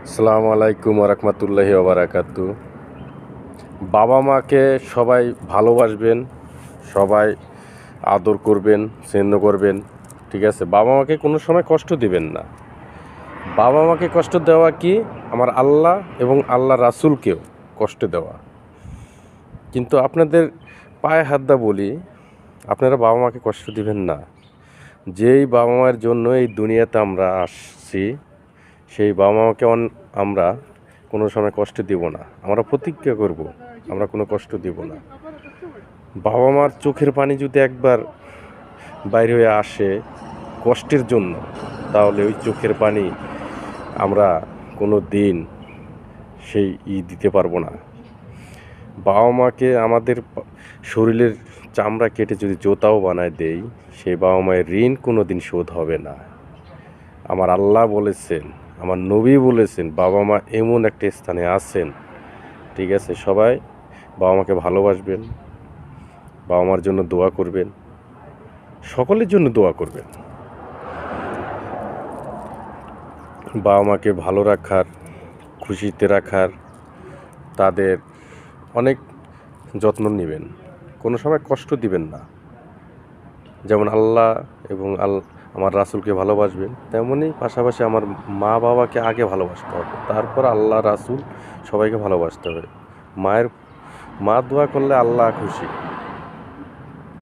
আসসালামু আলাইকুম রহমতুল্লাহি ওবারাকাতু। বাবা মাকে সবাই ভালোবাসবেন, সবাই আদর করবেন, স্নেহ করবেন। ঠিক আছে, বাবা মাকে কোনো সময় কষ্ট দিবেন না। বাবা মাকে কষ্ট দেওয়া কি আমার আল্লাহ এবং আল্লাহ রাসূলকেও কষ্ট দেওয়া। কিন্তু আপনাদের পায়ে হাত দা বলি, আপনারা বাবা মাকে কষ্ট দিবেন না। যেই বাবা মায়ের জন্য এই দুনিয়াতে আমরা আসছি, সেই বাবা মাকে আমরা কোনো সময় কষ্ট দিব না। আমরা প্রতিজ্ঞা করব, আমরা কোনো কষ্ট দিব না। বাবা মার চোখের পানি যদি একবার বাইরে হয়ে আসে কষ্টের জন্য, তাহলে ওই চোখের পানি আমরা কোনো দিন সেই দিতে পারবো না। বাবা মাকে আমাদের শরীরের চামড়া কেটে যদি জোতাও বানায় দেই, সেই বাবা মায়ের ঋণ কোনো দিন শোধ হবে না। আমার আল্লাহ বলেছেন, আমার নবী বলেছেন, বাবা মা এমন একটা স্থানে আছেন। ঠিক আছে, সবাই বাবা মাকে ভালোবাসবেন, বাবা মার জন্য দোয়া করবেন, সকলের জন্য দোয়া করবেন। বাবা মাকে ভালো রাখার, খুশিতে রাখার, তাদের অনেক যত্ন নেবেন, কোনো সময় কষ্ট দিবেন না। যেমন আল্লাহ এবং আমার রাসূলকে ভালোবাসবেন, তেমনই পাশাপাশি আমার মা বাবাকে আগে ভালোবাসতে হবে, তারপর আল্লাহ রাসূল সবাইকে ভালোবাসতে হবে। মা দোয়া করলে আল্লাহ খুশি।